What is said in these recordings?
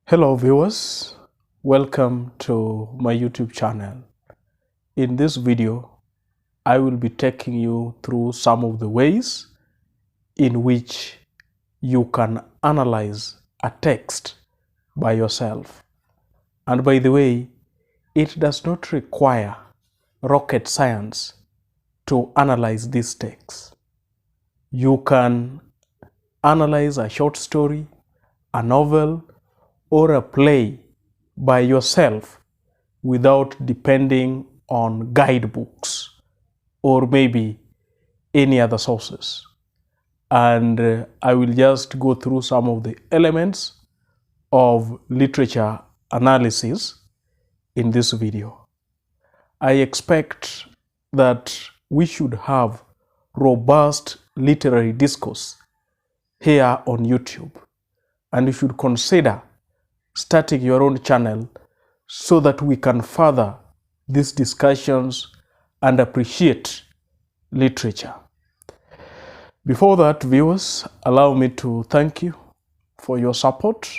Hello viewers, welcome to my YouTube channel. In this video, I will be taking you through some of the ways in which you can analyze a text by yourself. And by the way, it does not require rocket science to analyze this text. You can analyze a short story, a novel, or a play by yourself without depending on guidebooks or maybe any other sources. And I will just go through some of the elements of literature analysis in this video. I expect that we should have robust literary discourse here on YouTube, and you should consider starting your own channel so that we can further these discussions and appreciate literature. Before that, viewers, allow me to thank you for your support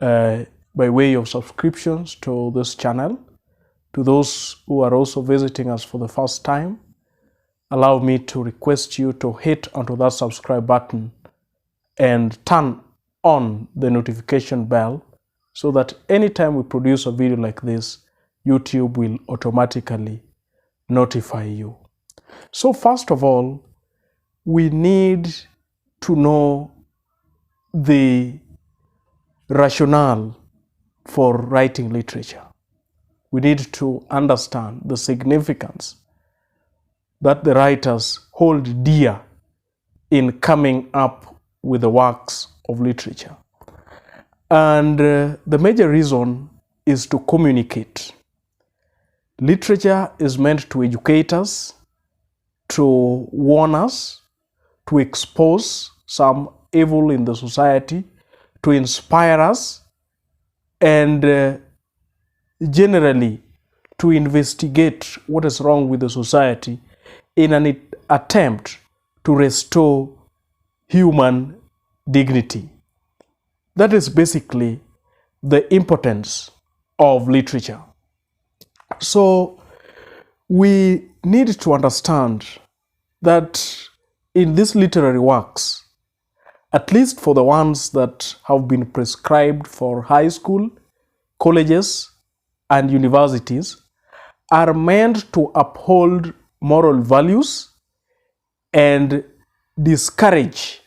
by way of subscriptions to this channel. To those who are also visiting us for the first time, allow me to request you to hit onto that subscribe button and turn on the notification bell so that anytime we produce a video like this, YouTube will automatically notify you. So first of all, we need to know the rationale for writing literature. We need to understand the significance that the writers hold dear in coming up with the works of literature. And the major reason is to communicate. Literature is meant to educate us, to warn us, to expose some evil in the society, to inspire us, and generally to investigate what is wrong with the society in an attempt to restore human dignity. That is basically the importance of literature. So we need to understand that in these literary works, at least for the ones that have been prescribed for high school, colleges, and universities, are meant to uphold moral values and discourage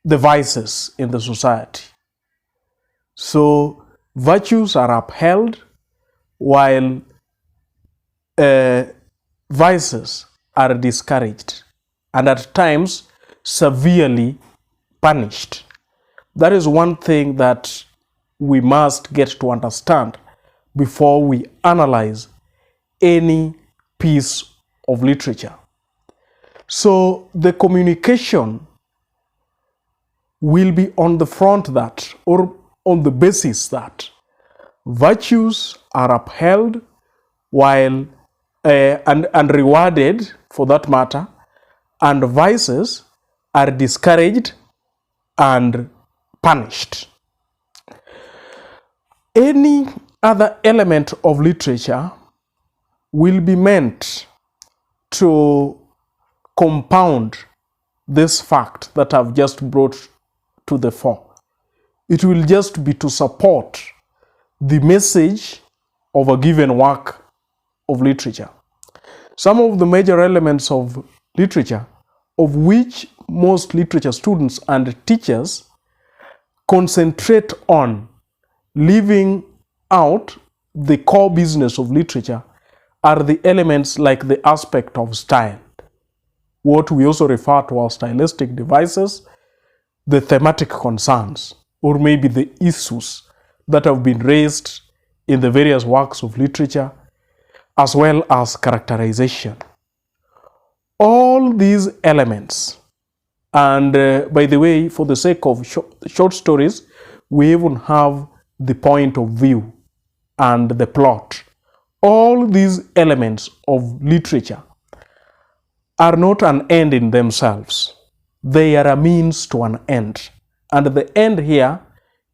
the vices in the society. So virtues are upheld while vices are discouraged and at times severely punished. That is one thing that we must get to understand before we analyze any piece of literature. So the communication will be on the front that, or on the basis that, virtues are upheld while and rewarded for that matter, and vices are discouraged and punished. Any other element of literature will be meant to compound this fact that I've just brought to the fore. It will just be to support the message of a given work of literature. Some of the major elements of literature, of which most literature students and teachers concentrate on leaving out the core business of literature, are the elements like the aspect of style, what we also refer to as stylistic devices, the thematic concerns, or maybe the issues that have been raised in the various works of literature, as well as characterization. All these elements, and by the way, for the sake of short stories, we even have the point of view and the plot. All these elements of literature are not an end in themselves. They are a means to an end. And the end here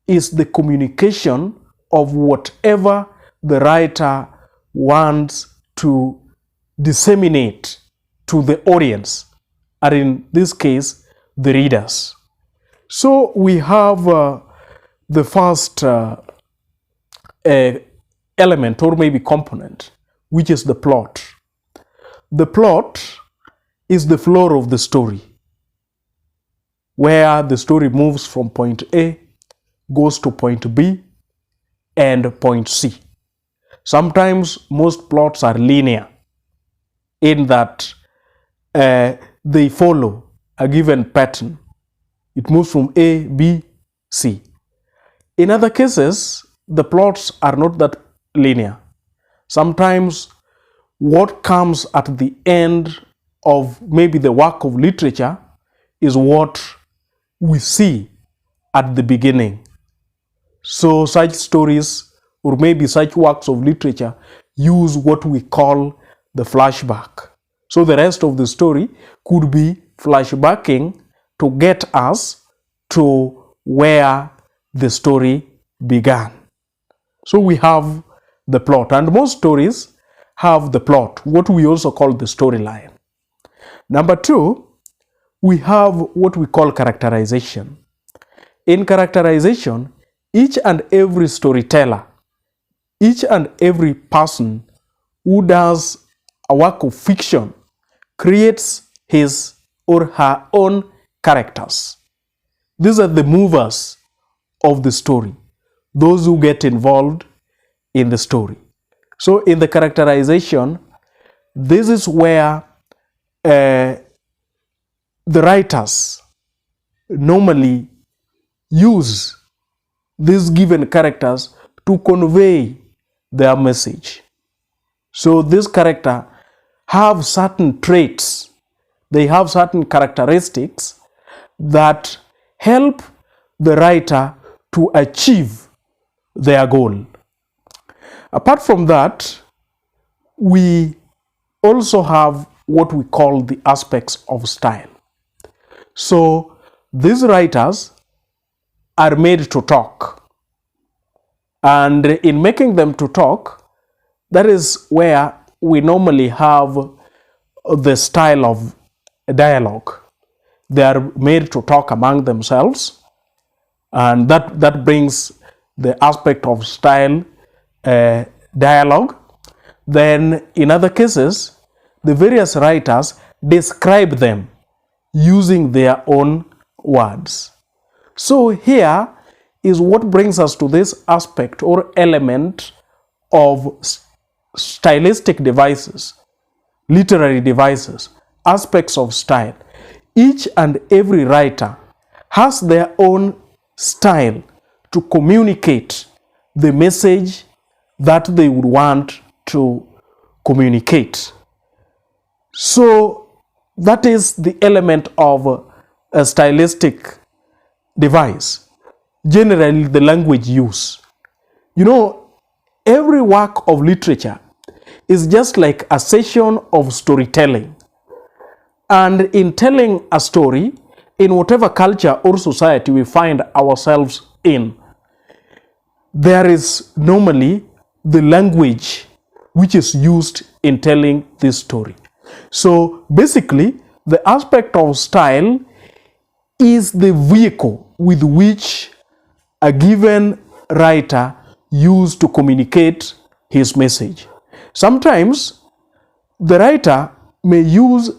is the communication of whatever the writer wants to disseminate to the audience, and in this case, the readers. So we have the first element, or maybe component, which is the plot. The plot is the flow of the story, where the story moves from point A, goes to point B, and point C. Sometimes most plots are linear in that they follow a given pattern. It moves from A, B, C. In other cases, the plots are not that linear. Sometimes what comes at the end of maybe the work of literature is what we see at the beginning. So such stories, or maybe such works of literature, use what we call the flashback. So the rest of the story could be flashbacking to get us to where the story began. So we have the plot, and most stories have the plot, what we also call the storyline. Number two, we have what we call characterization. In characterization, each and every storyteller, each and every person who does a work of fiction creates his or her own characters. These are the movers of the story, those who get involved in the story. So in the characterization, this is where the writers normally use these given characters to convey their message. So this character have certain traits, they have certain characteristics that help the writer to achieve their goal. Apart from that, we also have what we call the aspects of style. So these writers are made to talk, and in making them to talk, that is where we normally have the style of dialogue. They are made to talk among themselves, and that brings the aspect of style, dialogue. Then in other cases, the various writers describe them using their own words. So here is what brings us to this aspect or element of stylistic devices, literary devices, aspects of style. Each and every writer has their own style to communicate the message that they would want to communicate. So that is the element of a stylistic device. Generally, the language use. You know, every work of literature is just like a session of storytelling. And in telling a story, in whatever culture or society we find ourselves in, there is normally the language which is used in telling this story. So basically, the aspect of style is the vehicle with which a given writer used to communicate his message. Sometimes the writer may use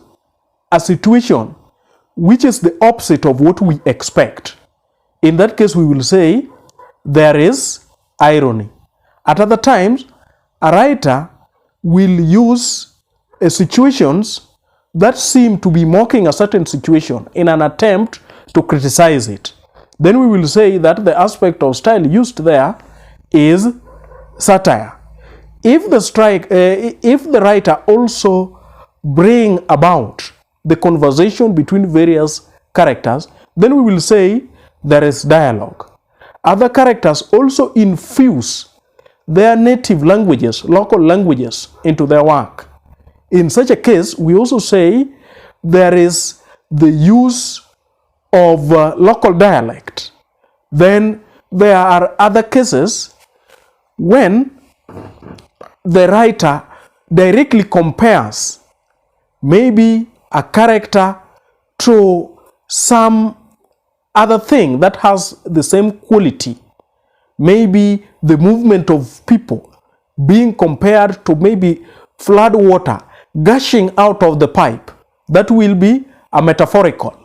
a situation which is the opposite of what we expect. In that case, we will say there is irony. At other times, a writer will use situations that seem to be mocking a certain situation in an attempt to criticize it. Then we will say that the aspect of style used there is satire. If the writer also bring about the conversation between various characters, then we will say there is dialogue. Other characters also infuse their native languages, local languages, into their work. In such a case, we also say there is the use of local dialect. Then there are other cases when the writer directly compares maybe a character to some other thing that has the same quality. Maybe the movement of people being compared to maybe flood water gushing out of the pipe. That will be a metaphorical.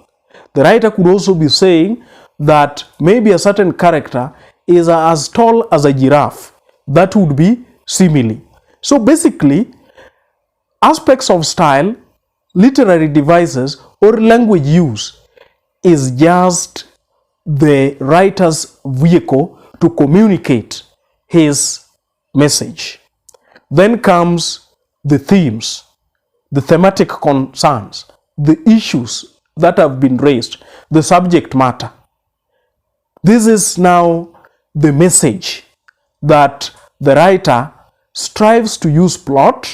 The writer could also be saying that maybe a certain character is as tall as a giraffe. That would be simile. So basically, aspects of style, literary devices, or language use is just the writer's vehicle to communicate his message. Then comes the themes, the thematic concerns, the issues that have been raised, the subject matter. This is now the message that the writer strives to use plot,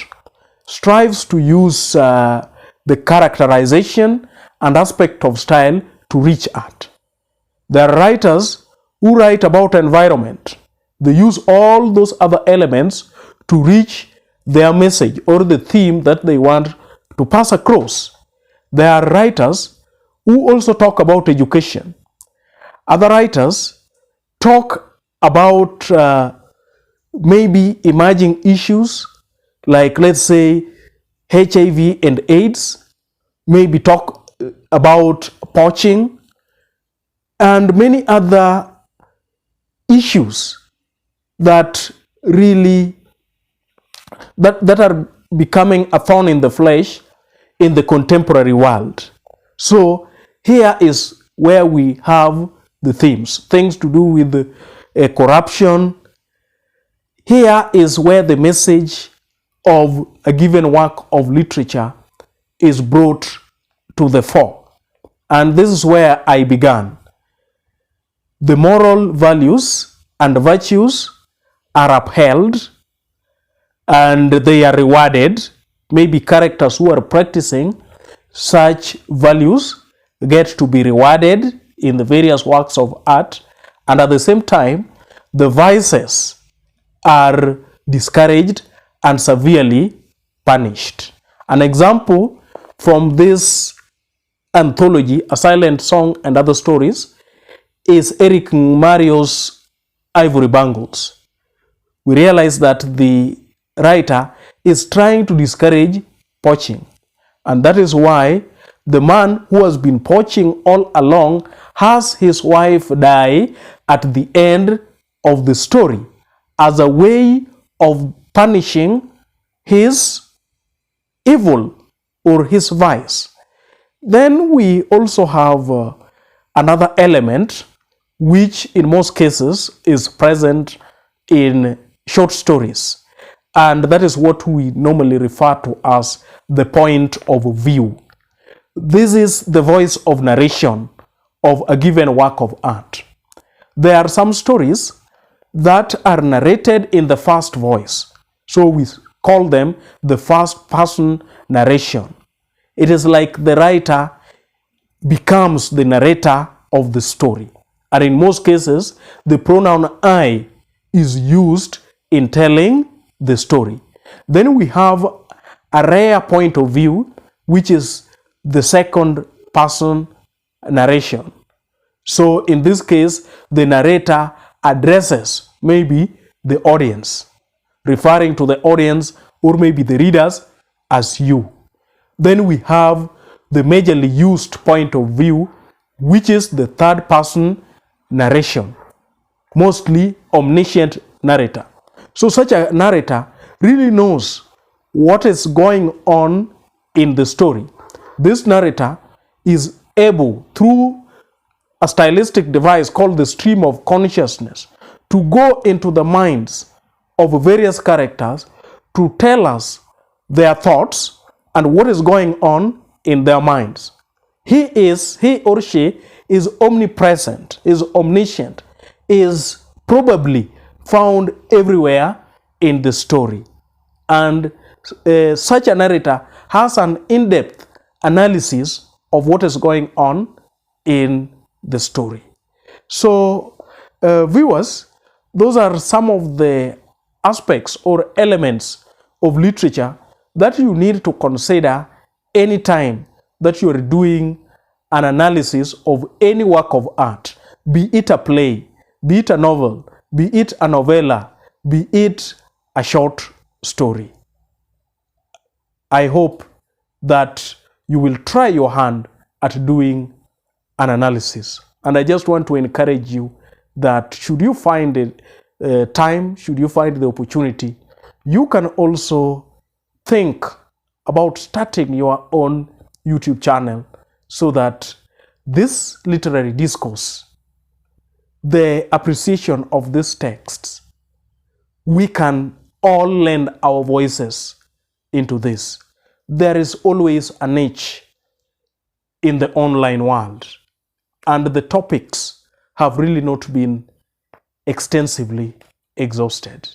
strives to use the characterization and aspect of style to reach at. There are writers who write about environment. They use all those other elements to reach their message or the theme that they want to pass across. There are writers who also talk about education. Other writers talk about maybe emerging issues like, let's say, HIV and AIDS, maybe talk about poaching, and many other issues that really that are becoming a thorn in the flesh in the contemporary world. So here is where we have the themes, things to do with corruption. Here is where the message of a given work of literature is brought to the fore. And this is where I began. The moral values and virtues are upheld and they are rewarded. Maybe characters who are practicing such values get to be rewarded in the various works of art, and at the same time, the vices are discouraged and severely punished. An example from this anthology, A Silent Song and Other Stories, is Eric Mario's Ivory Bangles. We realize that the writer is trying to discourage poaching, and that is why the man who has been poaching all along has his wife die at the end of the story as a way of punishing his evil or his vice. Then we also have another element which in most cases is present in short stories, and that is what we normally refer to as the point of view. This is the voice of narration of a given work of art. There are some stories that are narrated in the first voice, so we call them the first person narration. It is like the writer becomes the narrator of the story, and in most cases the pronoun I is used in telling the story. Then we have a rare point of view, which is the second person narration. So in this case, the narrator addresses maybe the audience, referring to the audience or maybe the readers as you. Then we have the majorly used point of view, which is the third person narration, mostly omniscient narrator. So such a narrator really knows what is going on in the story. This narrator is able, through a stylistic device called the stream of consciousness, to go into the minds of various characters to tell us their thoughts and what is going on in their minds. He or she is omnipresent, is omniscient, is probably found everywhere in the story. And such a narrator has an in-depth analysis of what is going on in the story. So Viewers, those are some of the aspects or elements of literature that you need to consider anytime that you are doing an analysis of any work of art, be it a play, be it a novel, be it a novella, be it a short story. I hope that you will try your hand at doing an analysis. And I just want to encourage you that should you find it time, should you find the opportunity, you can also think about starting your own YouTube channel so that this literary discourse, the appreciation of these texts, we can all lend our voices into this. There is always a niche in the online world, and the topics have really not been extensively exhausted.